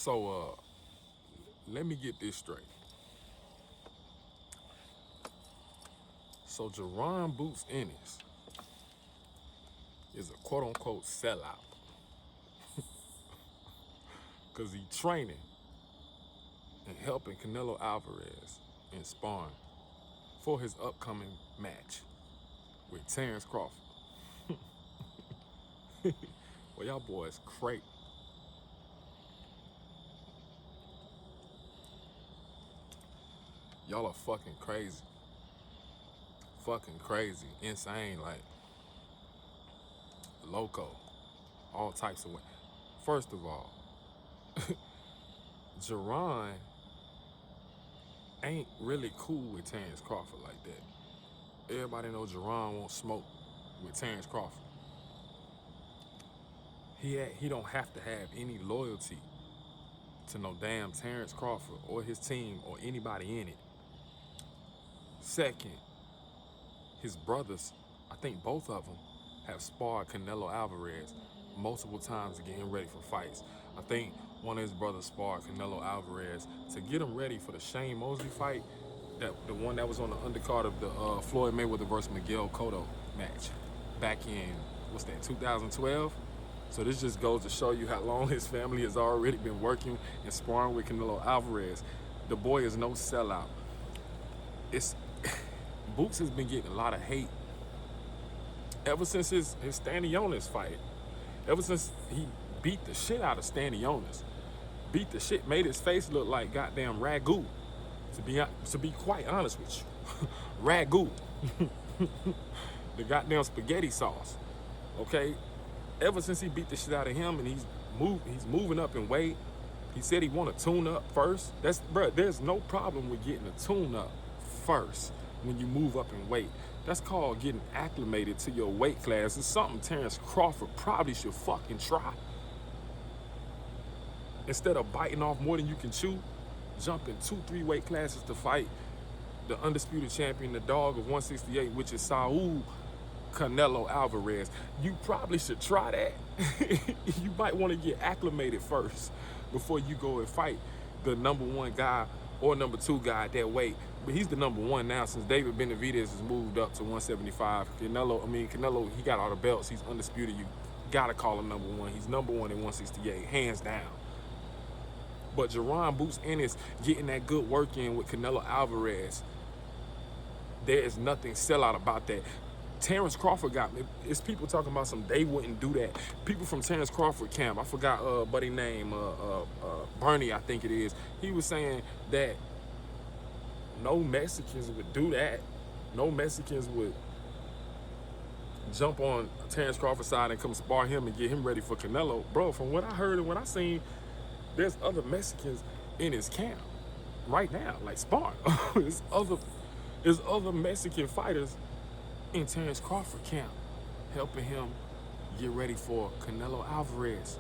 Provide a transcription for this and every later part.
So, let me get this straight. So, Jaron Boots Ennis is a quote-unquote sellout because he training and helping Canelo Alvarez in sparring for his upcoming match with Terrence Crawford. Well, y'all boys crazy. Y'all are fucking crazy. Fucking crazy. Insane. Like, loco. All types of ways. First of all, Jaron ain't really cool with Terrence Crawford like that. Everybody know Jaron won't smoke with Terrence Crawford. He don't have to have any loyalty to no damn Terrence Crawford or his team or anybody in it. Second, his brothers, I think both of them, have sparred Canelo Alvarez multiple times to get him ready for fights. I think one of his brothers sparred Canelo Alvarez to get him ready for the Shane Mosley fight, the one that was on the undercard of the Floyd Mayweather versus Miguel Cotto match back in, 2012? So this just goes to show you how long his family has already been working and sparring with Canelo Alvarez. The boy is no sellout. Boots has been getting a lot of hate ever since his Stanionis fight. Ever since he beat the shit out of Stanionis. Beat the shit, made his face look like goddamn ragu. To be quite honest with you. Ragu. The goddamn spaghetti sauce. Okay? Ever since he beat the shit out of him and he's moving up in weight. He said he want to tune up first. There's no problem with getting a tune up first when you move up in weight. That's called getting acclimated to your weight class. It's something Terrence Crawford probably should fucking try. Instead of biting off more than you can chew, jumping 2-3 weight classes to fight the undisputed champion, the dog of 168, which is Saul Canelo Alvarez. You probably should try that. You might want to get acclimated first before you go and fight the number one guy or number two guy at that weight. But he's the number one now since David Benavidez has moved up to 175. Canelo, he got all the belts. He's undisputed. You gotta call him number one. He's number one at 168, hands down. But Jaron Boots Ennis getting that good work in with Canelo Alvarez, there is nothing sellout about that. Terrence Crawford got me. It's people talking about they wouldn't do that. People from Terrence Crawford camp, I forgot buddy name, Bernie, I think it is. He was saying that no Mexicans would do that. No Mexicans would jump on Terrence Crawford's side and come spar him and get him ready for Canelo. Bro, from what I heard and what I seen, there's other Mexicans in his camp right now, like sparring. There's other Mexican fighters in Terrence Crawford camp, helping him get ready for Canelo Alvarez.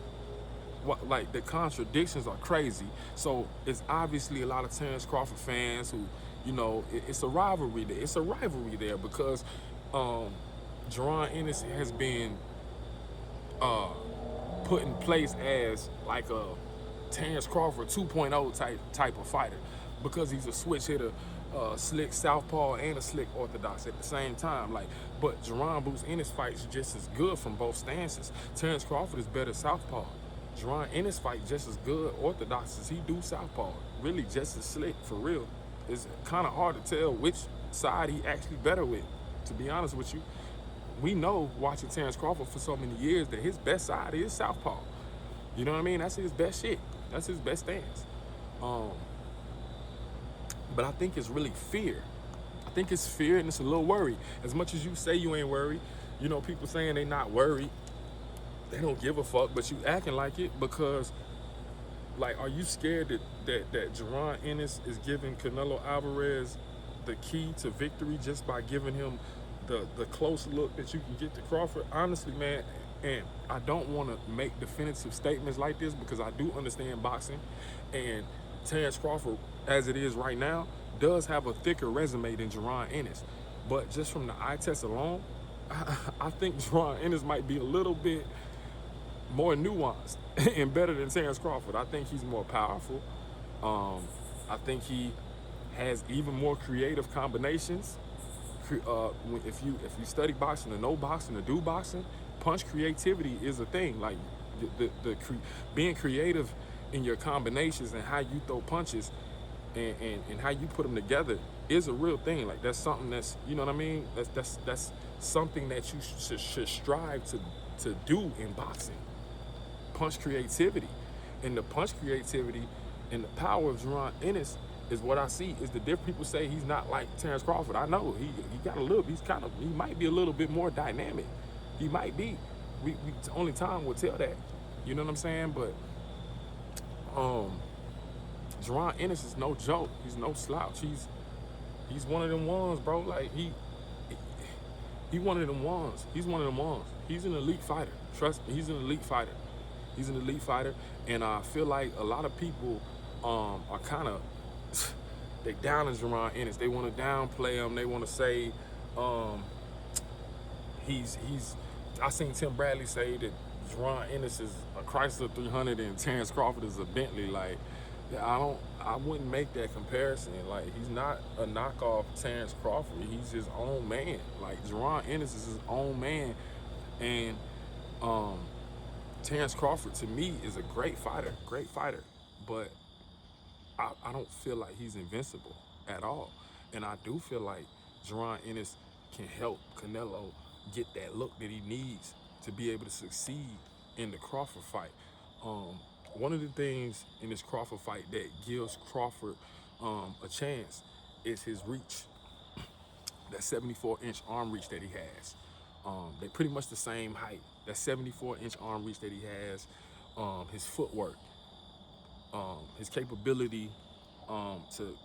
Like, the contradictions are crazy. So it's obviously a lot of Terrence Crawford fans who, it's a rivalry there. It's a rivalry there because Jaron Ennis has been put in place as like a Terrence Crawford 2.0 type of fighter because he's a switch hitter. Slick southpaw and a slick orthodox at the same time. But Jaron Boots Ennis fights just as good from both stances. Terrence Crawford is better southpaw. Jaron Ennis fight just as good orthodox as he do southpaw. Really just as slick, for real. It's kind of hard to tell which side he actually better with, to be honest with you. We know, watching Terrence Crawford for so many years, that his best side is southpaw. You know what I mean? That's his best shit. That's his best stance. But I think it's really fear. I think it's fear and it's a little worry. As much as you say you ain't worried, people saying they not worried. They don't give a fuck, but you acting like it because, are you scared that Jaron Ennis is giving Canelo Alvarez the key to victory just by giving him the close look that you can get to Crawford? Honestly, man, and I don't want to make definitive statements like this because I do understand boxing, and Terrence Crawford, as it is right now, does have a thicker resume than Jaron Ennis. But just from the eye test alone, I think Jaron Ennis might be a little bit more nuanced and better than Terrence Crawford. I think he's more powerful. I think he has even more creative combinations. If you study boxing or know boxing or do boxing, punch creativity is a thing. Like being creative in your combinations and how you throw punches and how you put them together is a real thing. Like that's something that's, you know what I mean. That's something that you should strive to do in boxing. Punch creativity, and the punch creativity and the power of Jaron Ennis is what I see. Is the different people say he's not like Terrence Crawford. I know he got a little. He might be a little bit more dynamic. He might be. We only time will tell that. You know what I'm saying? But Jaron Ennis is no joke. He's no slouch. He's one of them ones, bro. Like he one of them ones. He's one of them ones. He's an elite fighter. Trust me, he's an elite fighter. He's an elite fighter, and I feel like a lot of people are kind of they down in Jaron Ennis. They want to downplay him. They want to say he's. I seen Tim Bradley say that Jaron Ennis is a Chrysler 300 and Terrence Crawford is a Bentley. Like, I wouldn't make that comparison. Like, he's not a knockoff Terrence Crawford. He's his own man. Like, Jaron Ennis is his own man, and Terrence Crawford to me is a great fighter, but I don't feel like he's invincible at all. And I do feel like Jaron Ennis can help Canelo get that look that he needs to be able to succeed in the Crawford fight. One of the things in this Crawford fight that gives Crawford a chance is his reach, that 74-inch arm reach that he has. They're pretty much the same height. That 74-inch arm reach that he has, his footwork, his capability to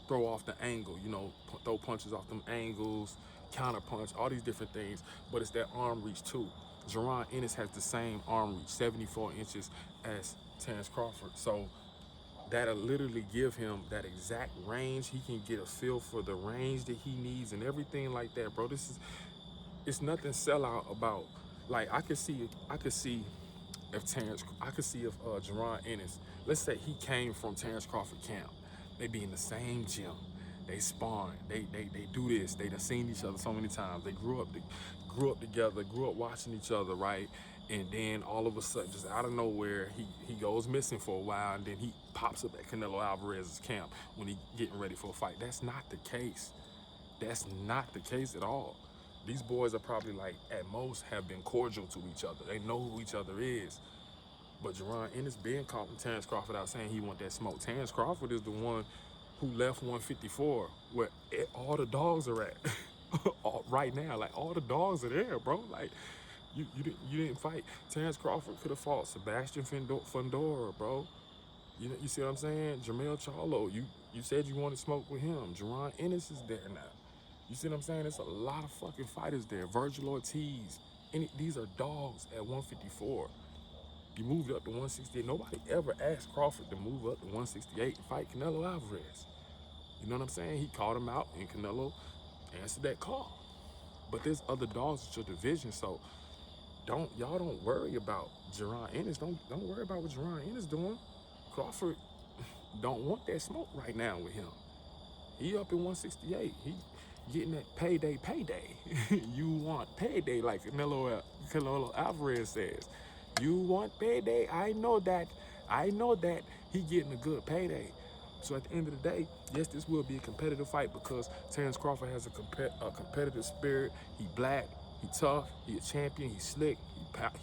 throw off the angle, you know, throw punches off them angles, counter punch, all these different things, but it's that arm reach too. Jaron Ennis has the same arm reach, 74 inches, as Terrence Crawford. So that'll literally give him that exact range. He can get a feel for the range that he needs and everything like that, bro. It's nothing sellout about. Like, I could see if Jaron Ennis, let's say he came from Terrence Crawford camp. They be in the same gym. They sparring. They do this. They done seen each other so many times. They grew up together, grew up watching each other, right? And then all of a sudden, just out of nowhere, he goes missing for a while, and then he pops up at Canelo Alvarez's camp when he getting ready for a fight. That's not the case. That's not the case at all. These boys are probably, like, at most have been cordial to each other. They know who each other is. But Jaron Ennis being calling Terrence Crawford out saying he want that smoke. Terrence Crawford is the one who left 154 where all the dogs are at right now. Like, all the dogs are there, bro. Like, you didn't fight. Terrence Crawford could have fought Sebastian Fundora, bro. You see what I'm saying? Jermell Charlo, you said you wanted smoke with him. Jaron Ennis is there now. You see what I'm saying? There's a lot of fucking fighters there. Virgil Ortiz. These are dogs at 154. You moved up to 168. Nobody ever asked Crawford to move up to 168 and fight Canelo Alvarez. You know what I'm saying? He called him out, and Canelo answered that call. But there's other dogs at your division, so y'all don't worry about Jaron Ennis. Don't worry about what Jaron Ennis doing. Crawford don't want that smoke right now with him. He up in 168. He getting that payday. You want payday, like Canelo Alvarez says. You want payday? I know that. He getting a good payday. So at the end of the day, yes, this will be a competitive fight because Terrence Crawford has a competitive spirit. He black, he tough, he a champion, he slick,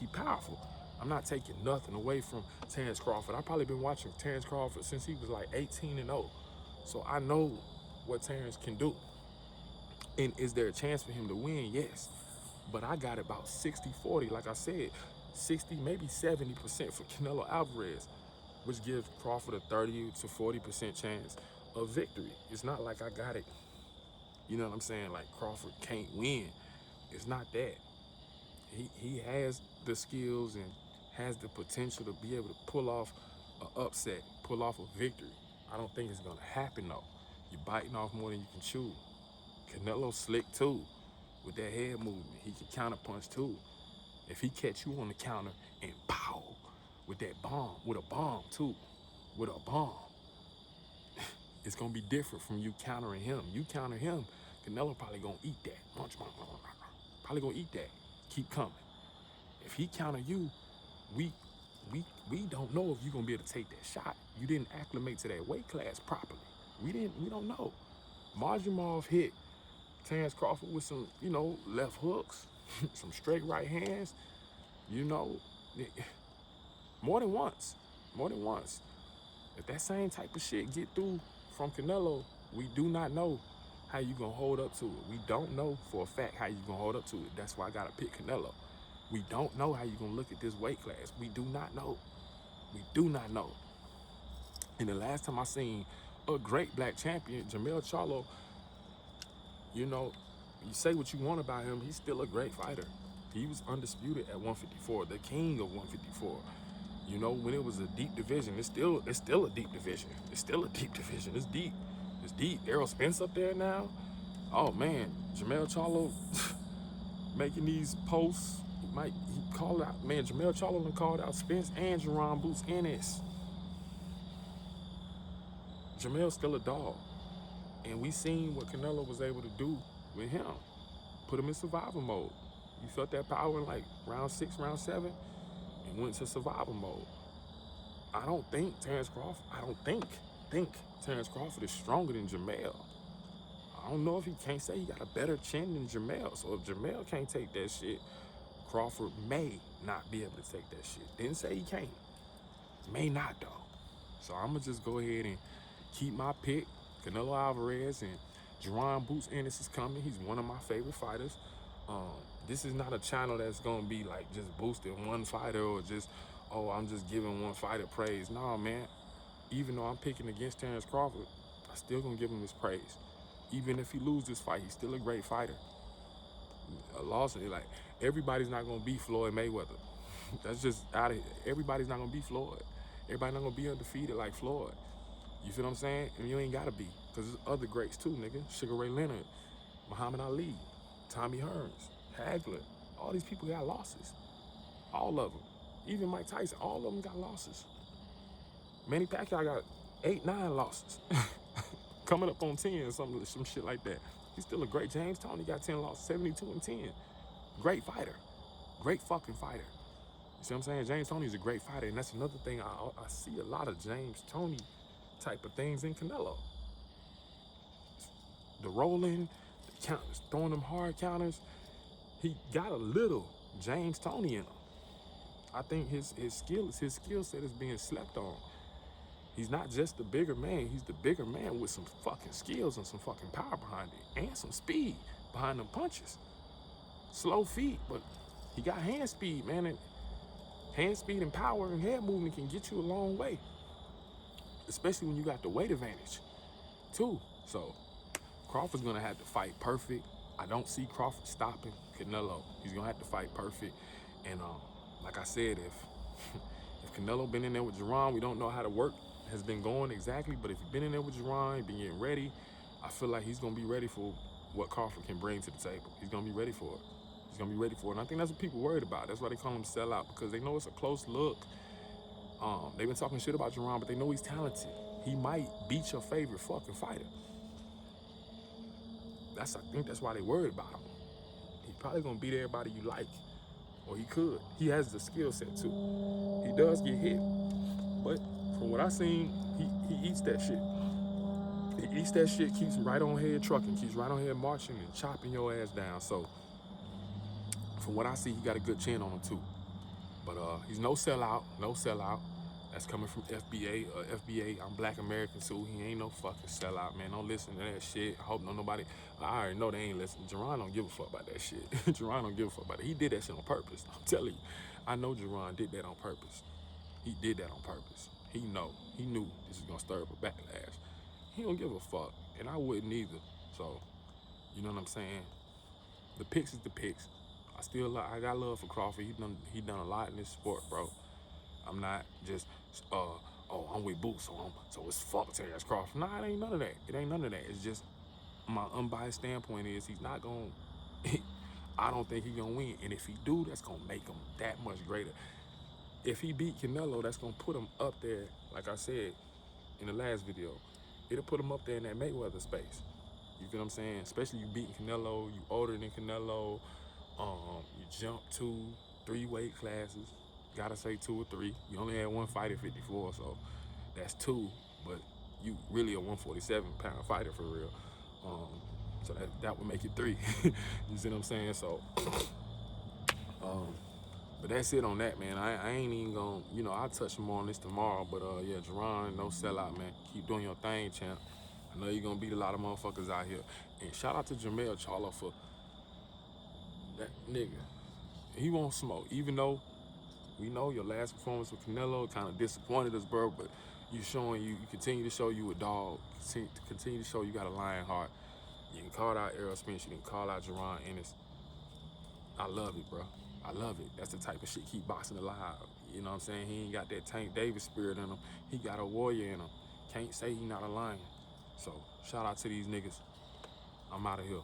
he powerful. I'm not taking nothing away from Terrence Crawford. I've probably been watching Terrence Crawford since he was like 18-0. So I know what Terrence can do. And is there a chance for him to win? Yes. But I got about 60-40, like I said, 60, maybe 70% for Canelo Alvarez, which gives Crawford a 30 to 40% chance of victory. It's not like I got it, you know what I'm saying, like Crawford can't win. It's not that. He has the skills and has the potential to be able to pull off an upset, pull off a victory. I don't think it's gonna happen though. You're biting off more than you can chew. Canelo's slick too with that head movement. He can counterpunch too. If he catch you on the counter and pow, with that bomb, with a bomb too, with a bomb, it's gonna be different from you countering him. You counter him, Canelo probably gonna eat that. Probably gonna eat that. Keep coming. If he counter you, we don't know if you're gonna be able to take that shot. You didn't acclimate to that weight class properly. We don't know. Marjamov hit Terence Crawford with some, left hooks, some straight right hands, more than once. If that same type of shit get through from Canelo, we do not know how you gonna hold up to it. We don't know for a fact how you gonna hold up to it. That's why I gotta pick Canelo. We don't know how you gonna look at this weight class. We do not know. And the last time I seen a great black champion, Jermell Charlo, you say what you want about him, he's still a great fighter. He was undisputed at 154, the king of 154. When it was a deep division, it's still a deep division. It's deep. Errol Spence up there now. Oh man, Jermell Charlo making these posts. He called out, man, Jermell Charlo done called out Spence and Jaron Boots Ennis. Jermell's still a dog. And we seen what Canelo was able to do with him. Put him in survival mode. You felt that power in like round 6, round 7, and went to survival mode. I don't think Terence Crawford is stronger than Jermell. I don't know if he can't say he got a better chin than Jermell. So if Jermell can't take that shit, Crawford may not be able to take that shit. Didn't say he can't. May not though. So I'm gonna just go ahead and keep my pick. Canelo Alvarez and Jaron Boots Ennis is coming. He's one of my favorite fighters. This is not a channel that's gonna be like just boosting one fighter or just, I'm just giving one fighter praise. Nah, man. Even though I'm picking against Terence Crawford, I still gonna give him his praise. Even if he loses this fight, he's still a great fighter. A loss, like, everybody's not gonna be Floyd Mayweather. That's just out of here. Everybody's not gonna be Floyd. Everybody's not gonna be undefeated like Floyd. You feel what I'm saying? And you ain't gotta be, because there's other greats too, nigga. Sugar Ray Leonard, Muhammad Ali, Tommy Hearns, Hagler. All these people got losses. All of them. Even Mike Tyson, all of them got losses. Manny Pacquiao got 8, 9 losses. Coming up on 10 or some shit like that. He's still a great. James Toney got 10 losses, 72-10. Great fighter. Great fucking fighter. You see what I'm saying? James Toney's a great fighter, and that's another thing. I see a lot of James Toney type of things in Canelo. The rolling, the counters, throwing them hard counters. He got a little James Toney in him. I think his skill set is being slept on. He's not just the bigger man, he's the bigger man with some fucking skills and some fucking power behind it. And some speed behind them punches. Slow feet, but he got hand speed, man. And hand speed and power and head movement can get you a long way. Especially when you got the weight advantage, too. So, Crawford's gonna have to fight perfect. I don't see Crawford stopping Canelo. He's gonna have to fight perfect. And like I said, if Canelo been in there with Jaron, we don't know how the work has been going exactly, but if he's been in there with Jaron, he's been getting ready, I feel like he's gonna be ready for what Crawford can bring to the table. He's gonna be ready for it. And I think that's what people worried about. That's why they call him sellout, because they know it's a close look. They've been talking shit about Jaron, but they know he's talented. He might beat your favorite fucking fighter. I think that's why they worried about him. He probably gonna beat everybody you like, or he could. He has the skill set too. He does get hit, but from what I seen, he eats that shit. He eats that shit, keeps right on head trucking, keeps right on head marching and chopping your ass down. So from what I see, he got a good chin on him too. But he's no sellout. That's coming from FBA. FBA, I'm Black American too. He ain't no fucking sellout, man. Don't listen to that shit. I hope nobody. I already know they ain't listening. Jaron don't give a fuck about that shit. Jaron don't give a fuck about it. He did that shit on purpose. I'm telling you. I know Jaron did that on purpose. He did that on purpose. He knew this is gonna stir up a backlash. He don't give a fuck, and I wouldn't either. So, you know what I'm saying? The picks is the picks. I got love for Crawford. He done a lot in this sport, bro. I'm not just I'm with Boots, so it's fuck Terence Crawford. Nah, it ain't none of that. It's just my unbiased standpoint is he's not gonna. I don't think he gonna win. And if he do, that's gonna make him that much greater. If he beat Canelo, that's gonna put him up there, like I said in the last video. It'll put him up there in that Mayweather space. You feel what I'm saying? Especially you beating Canelo, you older than Canelo, you jump 2, 3 weight classes. Gotta say 2 or 3. You only had one fight at 54, so that's 2, but you really a 147-pound fighter for real. So that would make it 3. You see what I'm saying? So, but that's it on that, man. I ain't even gonna, you know, I'll touch more on this tomorrow, but yeah, Jaron, no sellout, man. Keep doing your thing, champ. I know you're gonna beat a lot of motherfuckers out here. And shout out to Jermell Charlo for that nigga. He won't smoke, even though we know your last performance with Canelo kind of disappointed us, bro, but you showing you continue to show you a dog, continue to show you got a lion heart. You can call out Errol Spence, you can call out Jaron Ennis. I love it, bro. I love it. That's the type of shit keep boxing alive. You know what I'm saying? He ain't got that Tank Davis spirit in him. He got a warrior in him. Can't say he not a lion. So shout out to these niggas. I'm out of here.